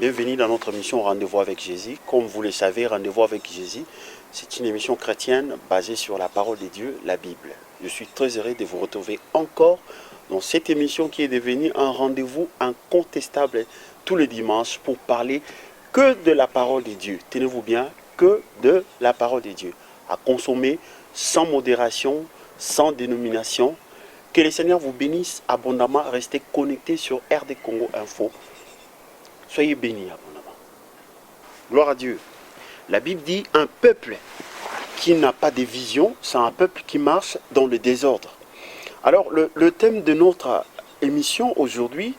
Bienvenue dans notre émission Rendez-vous avec Jésus. Comme vous le savez, Rendez-vous avec Jésus, c'est une émission chrétienne basée sur la parole de Dieu, la Bible. Je suis très heureux de vous retrouver encore dans cette émission qui est devenue un rendez-vous incontestable tous les dimanches pour parler que de la parole de Dieu. Tenez-vous bien, que de la parole de Dieu. À consommer sans modération, sans dénomination. Que le Seigneur vous bénisse abondamment. Restez connectés sur RD Congo Info. Soyez bénis abondamment. Gloire à Dieu. La Bible dit un peuple qui n'a pas de vision, c'est un peuple qui marche dans le désordre. Alors le thème de notre émission aujourd'hui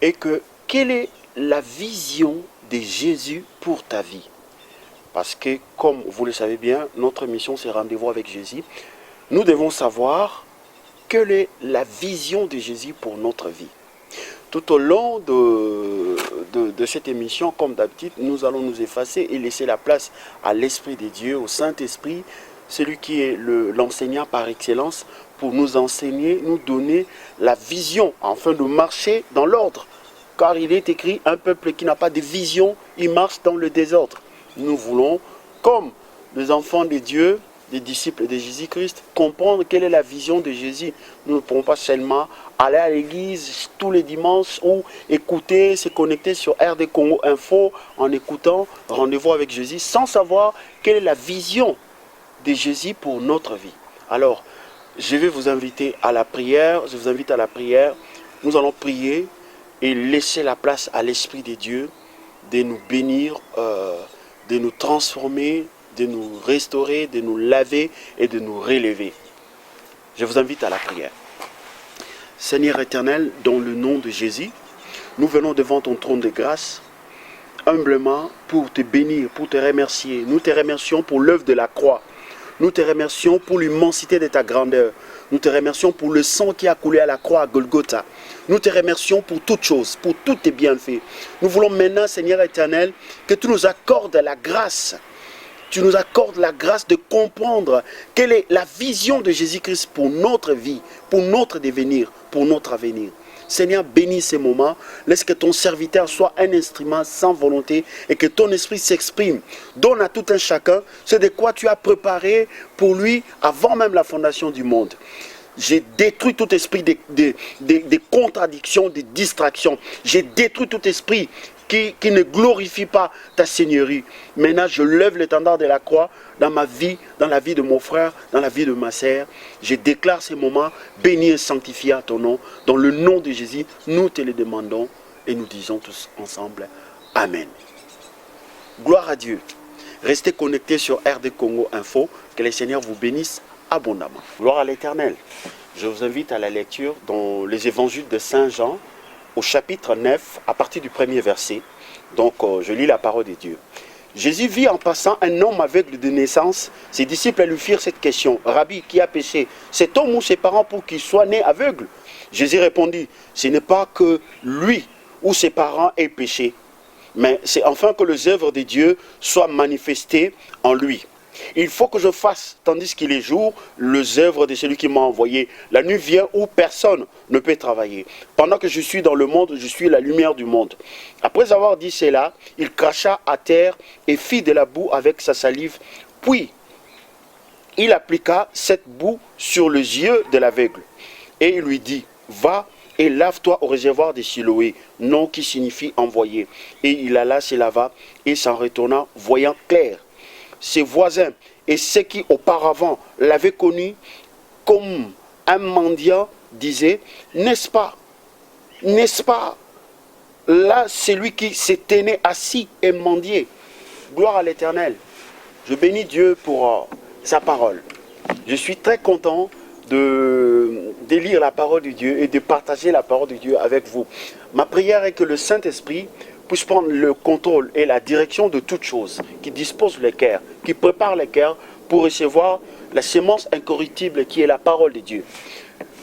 est que quelle est la vision de Jésus pour ta vie? Parce que comme vous le savez bien, notre émission c'est Rendez-vous avec Jésus. Nous devons savoir quelle est la vision de Jésus pour notre vie. Tout au long de cette émission, comme d'habitude, nous allons nous effacer et laisser la place à l'Esprit de Dieu, au Saint-Esprit, celui qui est l'enseignant par excellence, pour nous enseigner, nous donner la vision, afin de marcher dans l'ordre. Car il est écrit, un peuple qui n'a pas de vision, il marche dans le désordre. Nous voulons, comme les enfants de Dieu, des disciples de Jésus-Christ, comprendre quelle est la vision de Jésus. Nous ne pouvons pas seulement aller à l'église tous les dimanches ou écouter, se connecter sur RD Congo Info en écoutant Rendez-vous avec Jésus sans savoir quelle est la vision de Jésus pour notre vie. Alors, je vais vous inviter à la prière. Je vous invite à la prière. Nous allons prier et laisser la place à l'Esprit de Dieu de nous bénir, de nous transformer, de nous restaurer, de nous laver et de nous relever. Je vous invite à la prière. Seigneur éternel, dans le nom de Jésus, nous venons devant ton trône de grâce, humblement pour te bénir, pour te remercier. Nous te remercions pour l'œuvre de la croix. Nous te remercions pour l'immensité de ta grandeur. Nous te remercions pour le sang qui a coulé à la croix à Golgotha. Nous te remercions pour toutes choses, pour tous tes bienfaits. Nous voulons maintenant, Seigneur éternel, que tu nous accordes la grâce. Tu nous accordes la grâce de comprendre quelle est la vision de Jésus-Christ pour notre vie, pour notre devenir, pour notre avenir. Seigneur, bénis ces moments. Laisse que ton serviteur soit un instrument sans volonté et que ton esprit s'exprime. Donne à tout un chacun ce de quoi tu as préparé pour lui avant même la fondation du monde. J'ai détruit tout esprit de contradiction, de distraction. J'ai détruit tout esprit qui ne glorifie pas ta seigneurie. Maintenant, je lève l'étendard de la croix dans ma vie, dans la vie de mon frère, dans la vie de ma sœur. Je déclare ces moments bénis et sanctifiés à ton nom. Dans le nom de Jésus, nous te les demandons et nous disons tous ensemble Amen. Gloire à Dieu. Restez connectés sur RD Congo Info. Que le Seigneur vous bénisse abondamment. Gloire à l'Éternel. Je vous invite à la lecture dans les évangiles de Saint Jean, au chapitre 9, à partir du premier verset. Donc, je lis la parole de Dieu. Jésus vit en passant un homme aveugle de naissance. Ses disciples lui firent cette question. Rabbi, qui a péché, cet homme ou ses parents pour qu'il soit né aveugle? Jésus répondit, ce n'est pas que lui ou ses parents aient péché, mais c'est enfin que les œuvres de Dieu soient manifestées en lui. Il faut que je fasse, tandis qu'il est jour, les œuvres de celui qui m'a envoyé. La nuit vient où personne ne peut travailler. Pendant que je suis dans le monde, je suis la lumière du monde. Après avoir dit cela, il cracha à terre et fit de la boue avec sa salive. Puis, il appliqua cette boue sur les yeux de l'aveugle. Et il lui dit, va et lave-toi au réservoir de Siloé, nom qui signifie envoyé. Et il alla se lava et s'en retourna, voyant clair. Ses voisins et ceux qui auparavant l'avaient connu comme un mendiant disaient, n'est-ce pas, là celui qui se tenait assis et mendiait. Gloire à l'Éternel. Je bénis Dieu pour sa parole. Je suis très content de lire la parole de Dieu et de partager la parole de Dieu avec vous. Ma prière est que le Saint-Esprit puisse prendre le contrôle et la direction de toutes choses, qui dispose les cœurs, qui prépare les cœurs pour recevoir la sémence incorruptible qui est la parole de Dieu.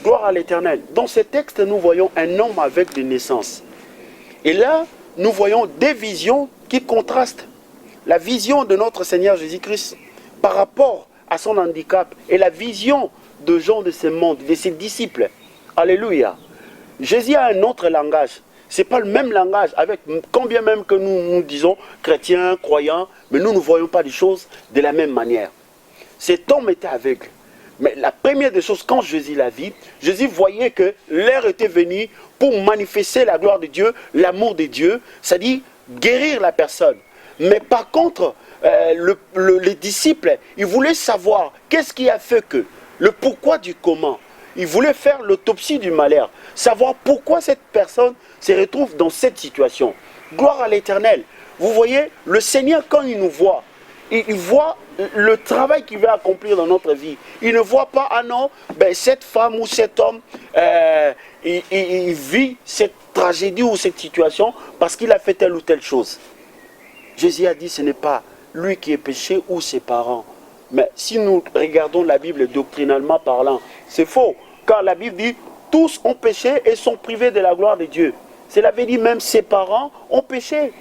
Gloire à l'Éternel. Dans ce texte, nous voyons un homme avec des naissances. Et là, nous voyons des visions qui contrastent. La vision de notre Seigneur Jésus-Christ par rapport à son handicap et la vision de gens de ce monde, de ses disciples. Alléluia. Jésus a un autre langage. Ce n'est pas le même langage, avec quand bien même que nous disons chrétiens, croyants, mais nous ne voyons pas les choses de la même manière. Cet homme était aveugle. Mais la première des choses, quand Jésus l'a vu, Jésus voyait que l'heure était venue pour manifester la gloire de Dieu, l'amour de Dieu, c'est-à-dire guérir la personne. Mais par contre, les disciples, ils voulaient savoir qu'est-ce qui a fait que, le pourquoi du comment. Ils voulaient faire l'autopsie du malheur, savoir pourquoi cette personne se retrouve dans cette situation. Gloire à l'Éternel. Vous voyez, le Seigneur, quand il nous voit, il voit le travail qu'il veut accomplir dans notre vie. Il ne voit pas, ah non, ben, cette femme ou cet homme, il vit cette tragédie ou cette situation parce qu'il a fait telle ou telle chose. Jésus a dit, ce n'est pas lui qui est péché ou ses parents. Mais si nous regardons la Bible doctrinalement parlant, c'est faux. Car la Bible dit, tous ont péché et sont privés de la gloire de Dieu. Cela veut dire même ses parents ont péché.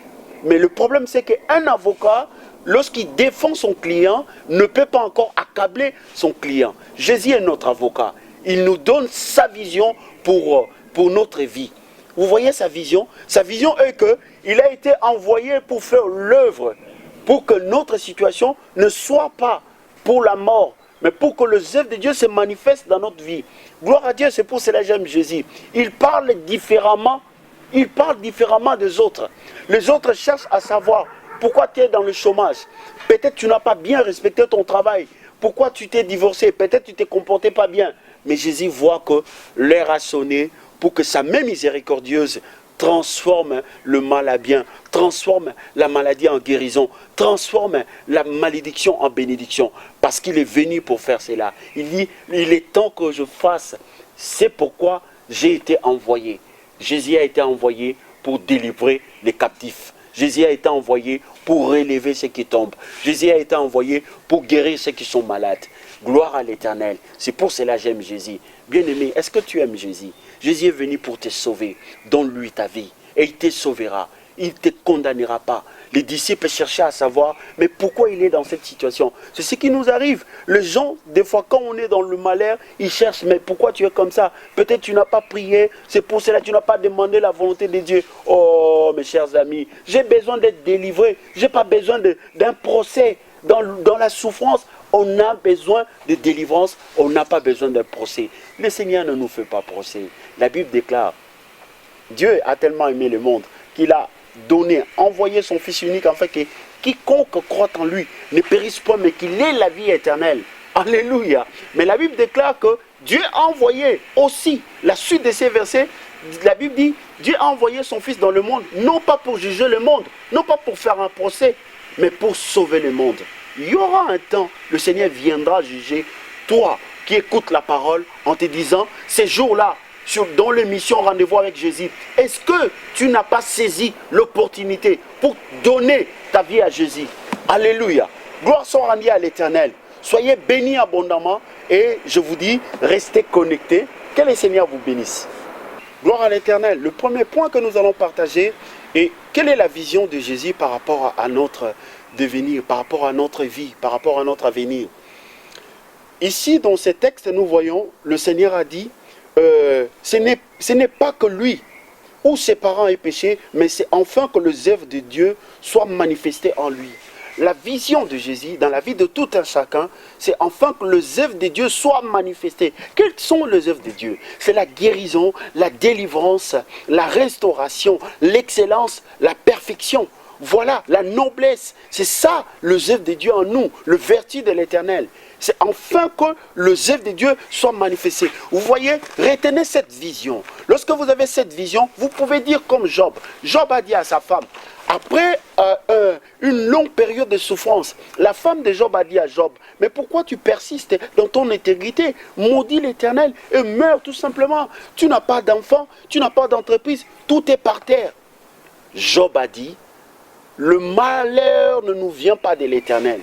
Mais le problème, c'est qu'un avocat, lorsqu'il défend son client, ne peut pas encore accabler son client. Jésus est notre avocat. Il nous donne sa vision pour notre vie. Vous voyez sa vision? Sa vision est qu'il a été envoyé pour faire l'œuvre, pour que notre situation ne soit pas pour la mort, mais pour que les œuvres de Dieu se manifestent dans notre vie. Gloire à Dieu, c'est pour cela que j'aime Jésus. Il parle différemment des autres. Les autres cherchent à savoir pourquoi tu es dans le chômage. Peut-être tu n'as pas bien respecté ton travail. Pourquoi tu t'es divorcé? Peut-être tu ne t'es comporté pas bien. Mais Jésus voit que l'heure a sonné pour que sa main miséricordieuse transforme le mal à bien, transforme la maladie en guérison, transforme la malédiction en bénédiction. Parce qu'il est venu pour faire cela. Il dit, il est temps que je fasse. C'est pourquoi j'ai été envoyé. Jésus a été envoyé pour délivrer les captifs. Jésus a été envoyé pour relever ceux qui tombent. Jésus a été envoyé pour guérir ceux qui sont malades. Gloire à l'Éternel. C'est pour cela que j'aime Jésus. Bien-aimé, est-ce que tu aimes Jésus? Jésus est venu pour te sauver. Donne-lui ta vie et il te sauvera. Il ne te condamnera pas. Les disciples cherchaient à savoir, mais pourquoi il est dans cette situation? C'est ce qui nous arrive. Les gens, des fois, quand on est dans le malheur, ils cherchent, mais pourquoi tu es comme ça? Peut-être tu n'as pas prié, c'est pour cela que tu n'as pas demandé la volonté de Dieu. Oh, mes chers amis, j'ai besoin d'être délivré. Je n'ai pas besoin d'un procès. Dans la souffrance, on a besoin de délivrance, on n'a pas besoin d'un procès. Le Seigneur ne nous fait pas procès. La Bible déclare, Dieu a tellement aimé le monde qu'il a donné, envoyé son Fils unique, afin que quiconque croit en lui ne périsse pas, mais qu'il ait la vie éternelle. Alléluia. Mais la Bible déclare que Dieu a envoyé aussi, la suite de ces versets, la Bible dit, Dieu a envoyé son Fils dans le monde, non pas pour juger le monde, non pas pour faire un procès, mais pour sauver le monde. Il y aura un temps, le Seigneur viendra juger toi qui écoutes la parole en te disant, ces jours-là, dans l'émission Rendez-vous avec Jésus, est-ce que tu n'as pas saisi l'opportunité pour donner ta vie à Jésus? Alléluia. Gloire soit rendue à l'Éternel. Soyez bénis abondamment et je vous dis, restez connectés. Que le Seigneur vous bénisse. Gloire à l'Éternel. Le premier point que nous allons partager est quelle est la vision de Jésus par rapport à notre devenir, par rapport à notre vie, par rapport à notre avenir. Ici, dans ces textes, nous voyons, le Seigneur a dit, ce n'est pas que lui ou ses parents aient péché, mais c'est enfin que les œuvres de Dieu soient manifestées en lui. La vision de Jésus dans la vie de tout un chacun, c'est enfin que les œuvres de Dieu soient manifestées. Quelles sont les œuvres de Dieu? C'est la guérison, la délivrance, la restauration, l'excellence, la perfection. Voilà, la noblesse. C'est ça, les œuvres de Dieu en nous, le vertu de l'Éternel. C'est enfin que les œuvres de Dieu soient manifestées. Vous voyez, retenez cette vision. Lorsque vous avez cette vision, vous pouvez dire comme Job. Job a dit à sa femme, après une longue période de souffrance, la femme de Job a dit à Job, mais pourquoi tu persistes dans ton intégrité? Maudis l'Éternel et meurs tout simplement. Tu n'as pas d'enfant, tu n'as pas d'entreprise, tout est par terre. Job a dit, le malheur ne nous vient pas de l'Éternel.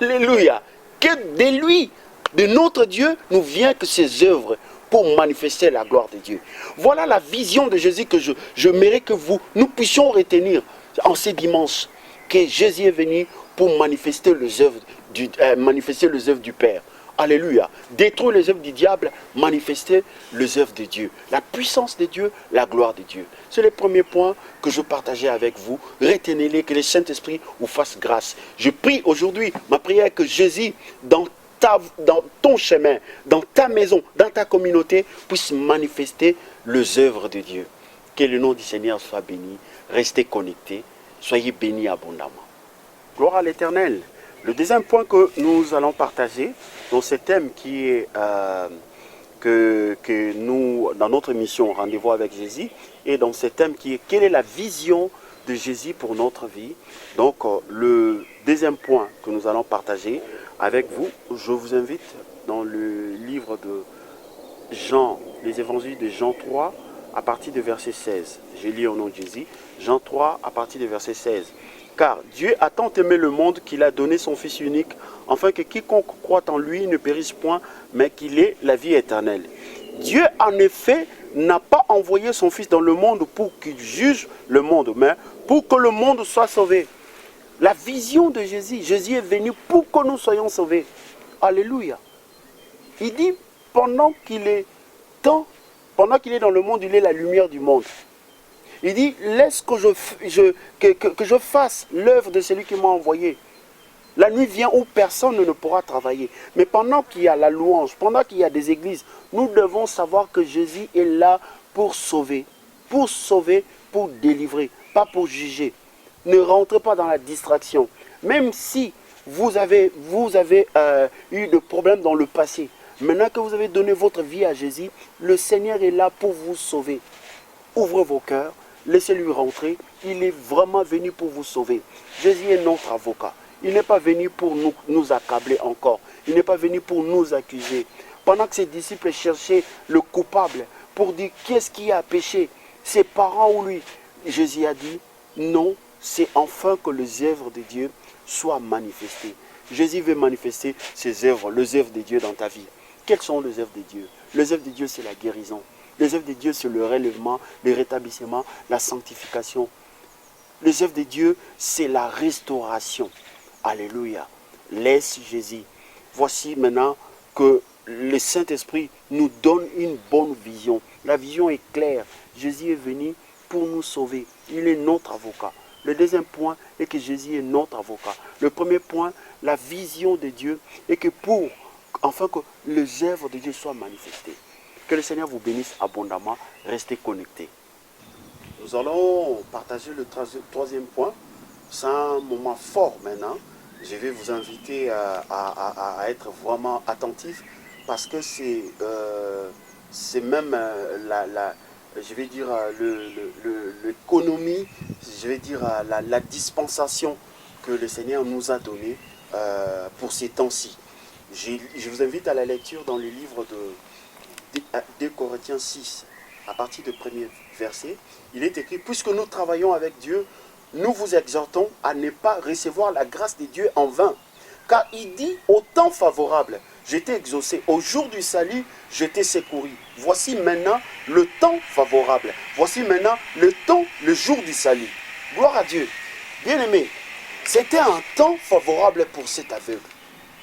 Alléluia. Que de lui, de notre Dieu, nous vient que ses œuvres pour manifester la gloire de Dieu. Voilà la vision de Jésus que je mérite que nous puissions retenir en ces dimanches. Que Jésus est venu pour manifester les œuvres du Père. Alléluia. Détruire les œuvres du diable, manifester les œuvres de Dieu. La puissance de Dieu, la gloire de Dieu. C'est le premier point que je partageais avec vous. Retenez-les, que le Saint-Esprit vous fasse grâce. Je prie aujourd'hui, ma prière est que Jésus, dans ton chemin, dans ta maison, dans ta communauté, puisse manifester les œuvres de Dieu. Que le nom du Seigneur soit béni. Restez connectés. Soyez bénis abondamment. Gloire à l'Éternel. Le deuxième point que nous allons partager dans ce thème qui est que nous, dans notre émission Rendez-vous avec Jésus, et dans ce thème qui est quelle est la vision de Jésus pour notre vie. Donc le deuxième point que nous allons partager avec vous, je vous invite dans le livre de Jean, les évangiles de Jean 3 à partir du verset 16. Je lis au nom de Jésus, Jean 3 à partir du verset 16. Car Dieu a tant aimé le monde qu'il a donné son Fils unique, afin que quiconque croit en lui ne périsse point, mais qu'il ait la vie éternelle. Dieu, en effet, n'a pas envoyé son Fils dans le monde pour qu'il juge le monde, mais pour que le monde soit sauvé. La vision de Jésus, Jésus est venu pour que nous soyons sauvés. Alléluia. Il dit, pendant qu'il est dans le monde, il est la lumière du monde. Il dit, laisse que je fasse l'œuvre de celui qui m'a envoyé. La nuit vient où personne ne pourra travailler. Mais pendant qu'il y a la louange, pendant qu'il y a des églises, nous devons savoir que Jésus est là pour sauver, pour délivrer, pas pour juger. Ne rentrez pas dans la distraction. Même si vous avez eu des problèmes dans le passé, maintenant que vous avez donné votre vie à Jésus, le Seigneur est là pour vous sauver. Ouvrez vos cœurs. Laissez-lui rentrer. Il est vraiment venu pour vous sauver. Jésus est notre avocat. Il n'est pas venu pour nous accabler encore. Il n'est pas venu pour nous accuser. Pendant que ses disciples cherchaient le coupable pour dire qu'est-ce qui a péché, ses parents ou lui, Jésus a dit non, c'est enfin que les œuvres de Dieu soient manifestées. Jésus veut manifester ses œuvres, les œuvres de Dieu dans ta vie. Quelles sont les œuvres de Dieu? Les œuvres de Dieu, c'est la guérison. Les œuvres de Dieu, c'est le relèvement, le rétablissement, la sanctification. Les œuvres de Dieu, c'est la restauration. Alléluia. Laisse Jésus. Voici maintenant que le Saint-Esprit nous donne une bonne vision. La vision est claire. Jésus est venu pour nous sauver. Il est notre avocat. Le deuxième point est que Jésus est notre avocat. Le premier point, la vision de Dieu est que afin que les œuvres de Dieu soient manifestées. Que le Seigneur vous bénisse abondamment. Restez connectés. Nous allons partager le troisième point. C'est un moment fort maintenant. Je vais vous inviter à être vraiment attentifs parce que c'est même je vais dire l'économie, je vais dire la dispensation que le Seigneur nous a donnée pour ces temps-ci. Je vous invite à la lecture dans le livre de 2 Corinthiens 6, à partir du premier verset. Il est écrit, puisque nous travaillons avec Dieu, nous vous exhortons à ne pas recevoir la grâce de Dieu en vain. Car il dit, au temps favorable, je t'ai exaucé. Au jour du salut, je t'ai secouru. Voici maintenant le temps favorable. Voici maintenant le jour du salut. Gloire à Dieu. Bien-aimés, c'était un temps favorable pour cet aveugle.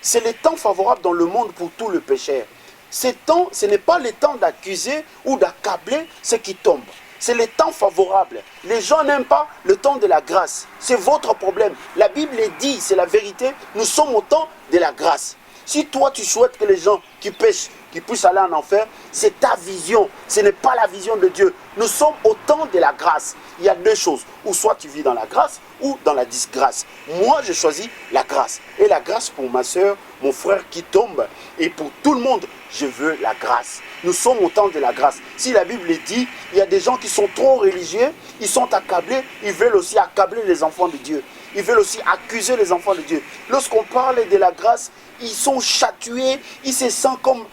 C'est le temps favorable dans le monde pour tout le pécheur. Ce n'est pas le temps d'accuser ou d'accabler ceux qui tombent. C'est le temps favorable. Les gens n'aiment pas le temps de la grâce. C'est votre problème. La Bible dit, c'est la vérité, nous sommes au temps de la grâce. Si toi tu souhaites que les gens qui pêchent, qui puissent aller en enfer, c'est ta vision. Ce n'est pas la vision de Dieu. Nous sommes au temps de la grâce. Il y a deux choses. Ou soit tu vis dans la grâce ou dans la disgrâce. Moi, je choisis la grâce. Et la grâce pour ma soeur, mon frère qui tombe. Et pour tout le monde, je veux la grâce. Nous sommes au temps de la grâce. Si la Bible dit, il y a des gens qui sont trop religieux, ils sont accablés, ils veulent aussi accabler les enfants de Dieu. Ils veulent aussi accuser les enfants de Dieu. Lorsqu'on parle de la grâce, ils sont chatués, ils se sentent comme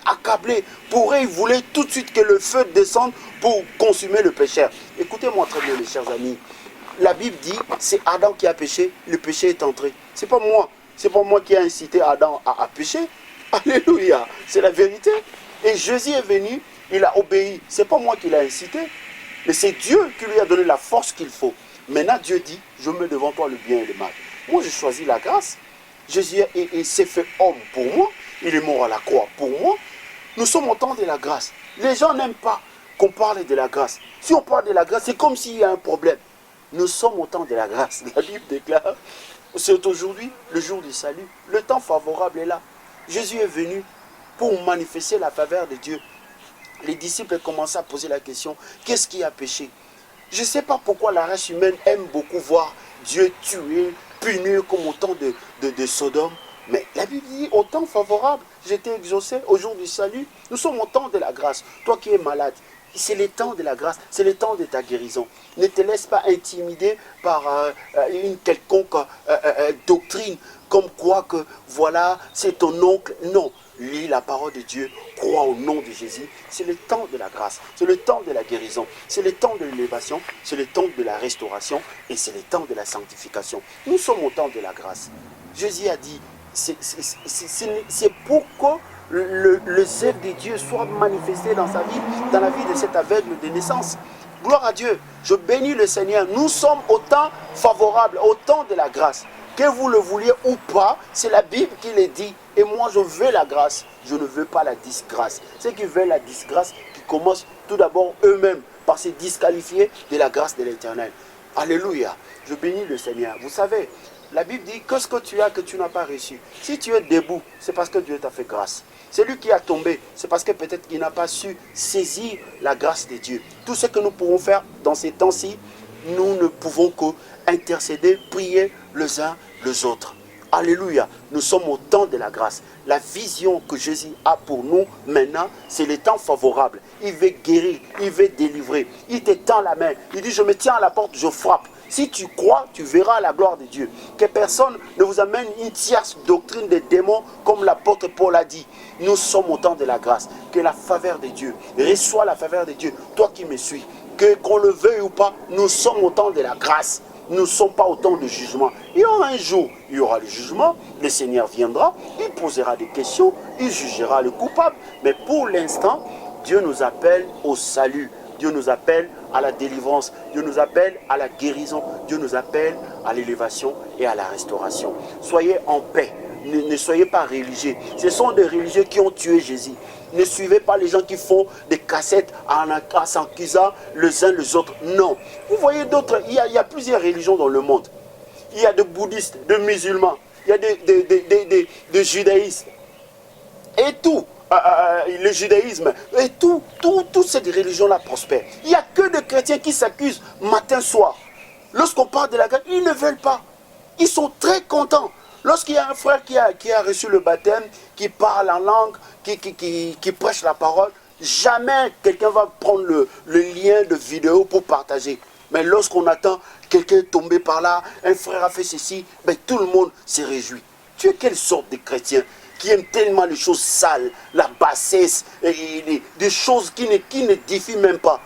accablés. Pour eux, ils voulaient tout de suite que le feu descende pour consumer le pécheur. Écoutez-moi très bien, mes chers amis. La Bible dit, c'est Adam qui a péché, le péché est entré. C'est pas moi. C'est pas moi qui ai incité Adam à pécher. Alléluia. C'est la vérité. Et Jésus est venu, il a obéi. C'est pas moi qui l'ai incité, mais c'est Dieu qui lui a donné la force qu'il faut. Maintenant, Dieu dit, je mets devant toi le bien et le mal. Moi, j'ai choisi la grâce. Jésus s'est fait homme pour moi. Il est mort à la croix pour moi. Nous sommes au temps de la grâce. Les gens n'aiment pas qu'on parle de la grâce. Si on parle de la grâce, c'est comme s'il y a un problème. Nous sommes au temps de la grâce. La Bible déclare, c'est aujourd'hui le jour du salut. Le temps favorable est là. Jésus est venu pour manifester la faveur de Dieu. Les disciples commencé à poser la question, qu'est-ce qui a péché? Je ne sais pas pourquoi la race humaine aime beaucoup voir Dieu tuer, punir comme au temps de Sodome. Mais la Bible dit, au temps favorable, j'étais exaucé au jour du salut. Nous sommes au temps de la grâce. Toi qui es malade, c'est le temps de la grâce, c'est le temps de ta guérison. Ne te laisse pas intimider par une quelconque doctrine, comme quoi que voilà, c'est ton oncle. Non, lis la parole de Dieu, crois au nom de Jésus. C'est le temps de la grâce, c'est le temps de la guérison, c'est le temps de l'élévation, c'est le temps de la restauration et c'est le temps de la sanctification. Nous sommes au temps de la grâce. Jésus a dit, c'est pour que le zèle de Dieu soit manifesté dans sa vie, dans la vie de cet aveugle de naissance. Gloire à Dieu, je bénis le Seigneur. Nous sommes au temps favorable, au temps de la grâce. Que vous le vouliez ou pas, c'est la Bible qui le dit. Et moi, je veux la grâce, je ne veux pas la disgrâce. Ceux qui veulent la disgrâce, qui commencent tout d'abord eux-mêmes par se disqualifier de la grâce de l'Éternel. Alléluia, je bénis le Seigneur. Vous savez, la Bible dit, qu'est-ce que tu as que tu n'as pas reçu? Si tu es debout, c'est parce que Dieu t'a fait grâce. Celui qui a tombé, c'est parce que peut-être qu'il n'a pas su saisir la grâce de Dieu. Tout ce que nous pouvons faire dans ces temps-ci, nous ne pouvons qu'intercéder, prier les uns les autres. Alléluia, nous sommes au temps de la grâce. La vision que Jésus a pour nous maintenant, c'est le temps favorable. Il veut guérir, il veut délivrer. Il te tend la main. Il dit, je me tiens à la porte, je frappe. Si tu crois, tu verras la gloire de Dieu. Que personne ne vous amène une tierce doctrine des démons, comme l'apôtre Paul a dit. Nous sommes au temps de la grâce. Que la faveur de Dieu, reçois la faveur de Dieu. Toi qui me suis, qu'on le veuille ou pas, nous sommes au temps de la grâce. Nous ne sommes pas au temps de jugement. Il y aura un jour, il y aura le jugement. Le Seigneur viendra, il posera des questions, il jugera le coupable. Mais pour l'instant, Dieu nous appelle au salut. Dieu nous appelle à la délivrance. Dieu nous appelle à la guérison. Dieu nous appelle à l'élévation et à la restauration. Soyez en paix. Ne soyez pas religieux. Ce sont des religieux qui ont tué Jésus. Ne suivez pas les gens qui font des cassettes en s'accusant les uns les autres. Non. Vous voyez d'autres, il y a plusieurs religions dans le monde. Il y a des bouddhistes, des musulmans, il y a des judaïstes. Et tout. Le judaïsme, et toutes ces religions-là prospèrent. Il n'y a que des chrétiens qui s'accusent matin, soir. Lorsqu'on parle de la grâce, ils ne veulent pas. Ils sont très contents. Lorsqu'il y a un frère qui a reçu le baptême, qui parle en langue, qui prêche la parole, jamais quelqu'un va prendre le lien de vidéo pour partager. Mais lorsqu'on attend quelqu'un tomber par là, un frère a fait ceci, ben, tout le monde se réjouit. Tu es quelle sorte de chrétien qui aime tellement les choses sales, la bassesse, et des choses qui n'édifient même pas.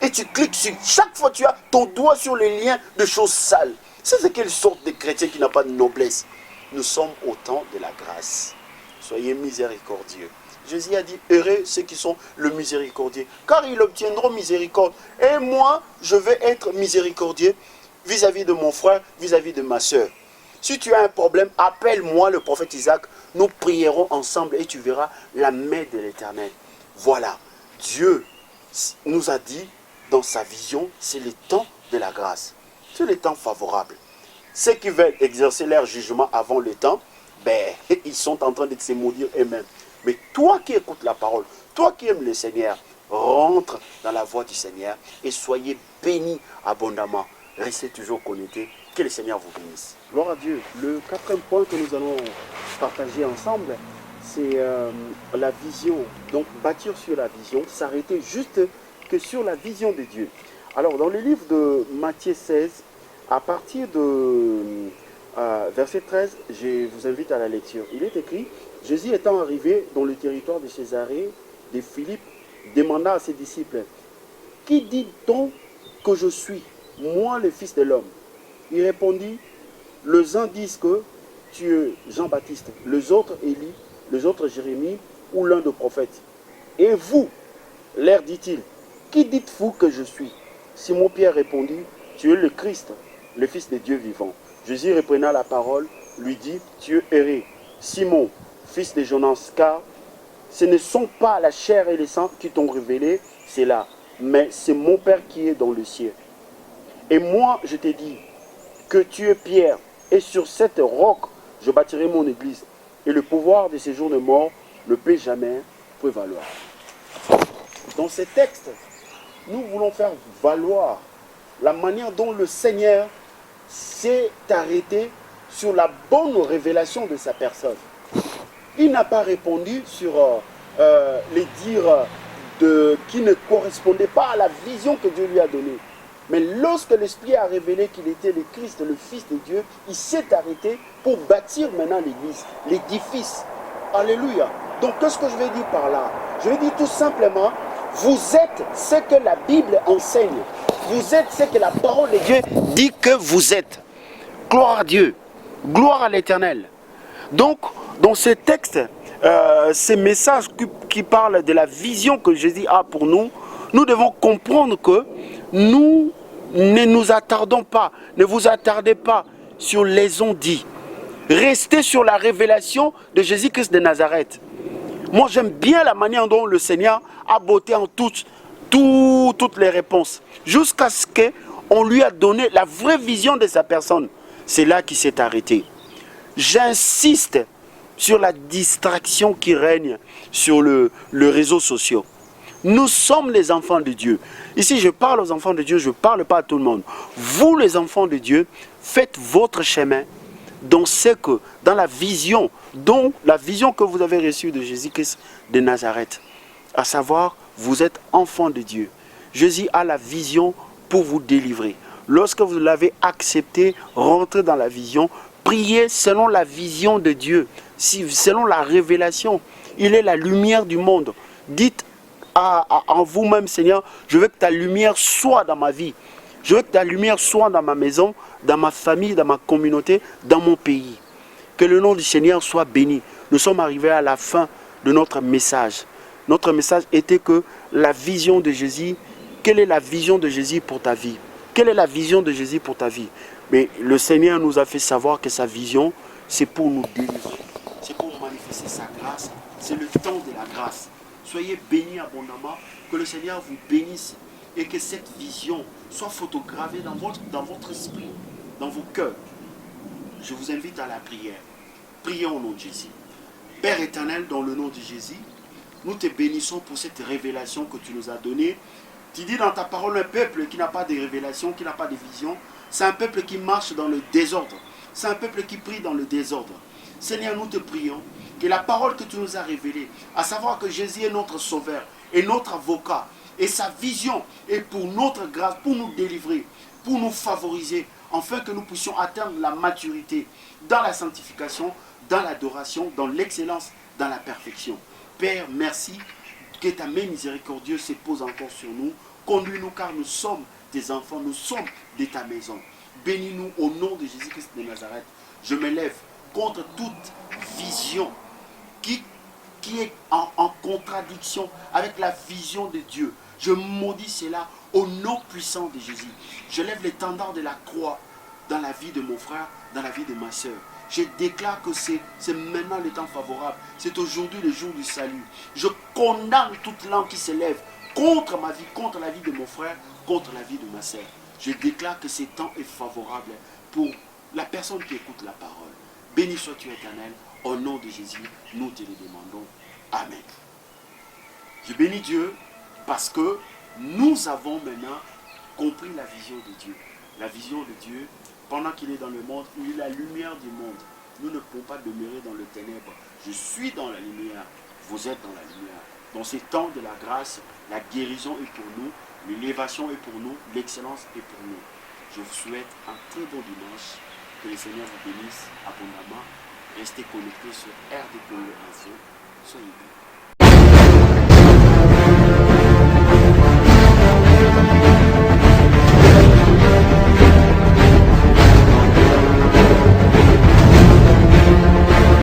Et tu cliques sur, chaque fois tu as ton doigt sur les liens de choses sales. C'est quelle sorte de chrétien qui n'a pas de noblesse? Nous sommes au temps de la grâce. Soyez miséricordieux. Jésus a dit, heureux ceux qui sont le miséricordieux, car ils obtiendront miséricorde. Et moi, je vais être miséricordieux vis-à-vis de mon frère, vis-à-vis de ma soeur. Si tu as un problème, appelle-moi le prophète Isaac. Nous prierons ensemble et tu verras la main de l'Éternel. Voilà, Dieu nous a dit dans sa vision, c'est le temps de la grâce. C'est le temps favorable. Ceux qui veulent exercer leur jugement avant le temps, ben, ils sont en train de se maudire eux-mêmes. Mais toi qui écoutes la parole, toi qui aimes le Seigneur, rentre dans la voie du Seigneur et soyez bénis abondamment. Restez toujours connectés. Que le Seigneur vous bénisse. Gloire à Dieu. Le quatrième point que nous allons partager ensemble, c'est la vision. Donc bâtir sur la vision, s'arrêter juste que sur la vision de Dieu. Alors dans le livre de Matthieu 16, à partir de verset 13, je vous invite à la lecture. Il est écrit, Jésus étant arrivé dans le territoire de Césarée, de Philippe, demanda à ses disciples, qui dit-on que je suis, moi le Fils de l'homme? Il répondit, les uns disent que tu es Jean-Baptiste, les autres Élie, les autres Jérémie ou l'un des prophètes. Et vous, leur dit-il, qui dites-vous que je suis? Simon-Pierre répondit, tu es le Christ, le Fils de Dieu vivant. Jésus reprenant la parole, lui dit, tu es erré, Simon, fils de Jonas, car ce ne sont pas la chair et le sang qui t'ont révélé cela, mais c'est mon Père qui est dans le ciel. Et moi, je t'ai dit que tu es Pierre, et sur cette roc, je bâtirai mon église, et le pouvoir de ces jours de mort ne peut jamais prévaloir. Dans ces textes, nous voulons faire valoir la manière dont le Seigneur s'est arrêté sur la bonne révélation de sa personne. Il n'a pas répondu sur les dires qui ne correspondaient pas à la vision que Dieu lui a donnée. Mais lorsque l'Esprit a révélé qu'il était le Christ, le Fils de Dieu, il s'est arrêté pour bâtir maintenant l'église, l'édifice. Alléluia. Donc qu'est-ce que je vais dire par là? Je vais dire tout simplement, vous êtes ce que la Bible enseigne. Vous êtes ce que la parole de Dieu dit que vous êtes. Gloire à Dieu. Gloire à l'Éternel. Donc, dans ces textes, ces messages qui parlent de la vision que Jésus a pour nous, nous devons comprendre que nous ne nous attardons pas, ne vous attardez pas sur les on-dit. Restez sur la révélation de Jésus-Christ de Nazareth. Moi, j'aime bien la manière dont le Seigneur a botté en toutes les réponses, jusqu'à ce qu'on lui a donné la vraie vision de sa personne. C'est là qu'il s'est arrêté. J'insiste sur la distraction qui règne sur le réseau social. Nous sommes les enfants de Dieu. Ici, je parle aux enfants de Dieu, je ne parle pas à tout le monde. Vous, les enfants de Dieu, faites votre chemin dans la vision que vous avez reçue de Jésus-Christ de Nazareth. À savoir, vous êtes enfants de Dieu. Jésus a la vision pour vous délivrer. Lorsque vous l'avez accepté, rentrez dans la vision, priez selon la vision de Dieu, selon la révélation. Il est la lumière du monde. Dites en vous-même, Seigneur, je veux que ta lumière soit dans ma vie. Je veux que ta lumière soit dans ma maison, dans ma famille, dans ma communauté, dans mon pays. Que le nom du Seigneur soit béni. Nous sommes arrivés à la fin de notre message. Notre message était que la vision de Jésus, quelle est la vision de Jésus pour ta vie? Quelle est la vision de Jésus pour ta vie? Mais le Seigneur nous a fait savoir que sa vision, c'est pour nous délivrer. C'est pour manifester sa grâce. C'est le temps de la grâce. Soyez bénis abondamment, que le Seigneur vous bénisse et que cette vision soit photogravée dans votre esprit, dans vos cœurs. Je vous invite à la prière. Prions au nom de Jésus. Père éternel, dans le nom de Jésus, nous te bénissons pour cette révélation que tu nous as donnée. Tu dis dans ta parole, un peuple qui n'a pas de révélation, qui n'a pas de vision, c'est un peuple qui marche dans le désordre. C'est un peuple qui prie dans le désordre. Seigneur, nous te prions que la parole que tu nous as révélée, à savoir que Jésus est notre sauveur et notre avocat, et sa vision est pour notre grâce, pour nous délivrer, pour nous favoriser, afin que nous puissions atteindre la maturité dans la sanctification, dans l'adoration, dans l'excellence, dans la perfection. Père, merci que ta main miséricordieuse se pose encore sur nous. Conduis-nous car nous sommes tes enfants, nous sommes de ta maison. Bénis-nous au nom de Jésus-Christ de Nazareth. Je me lève contre toute vision qui est en contradiction avec la vision de Dieu. Je maudis cela au nom puissant de Jésus. Je lève l'étendard de la croix dans la vie de mon frère, dans la vie de ma soeur. Je déclare que c'est maintenant le temps favorable. C'est aujourd'hui le jour du salut. Je condamne toute langue qui se lève contre ma vie, contre la vie de mon frère, contre la vie de ma soeur. Je déclare que ce temps est favorable pour la personne qui écoute la parole. Béni sois-tu éternel, au nom de Jésus, nous te le demandons. Amen. Je bénis Dieu parce que nous avons maintenant compris la vision de Dieu. La vision de Dieu, pendant qu'il est dans le monde, il est la lumière du monde. Nous ne pouvons pas demeurer dans le ténèbre. Je suis dans la lumière, vous êtes dans la lumière. Dans ces temps de la grâce, la guérison est pour nous, l'élévation est pour nous, l'excellence est pour nous. Je vous souhaite un très bon dimanche. Que le Seigneur vous bénisse abondamment. Restez connectés sur RDPE Info. Soyez bénis.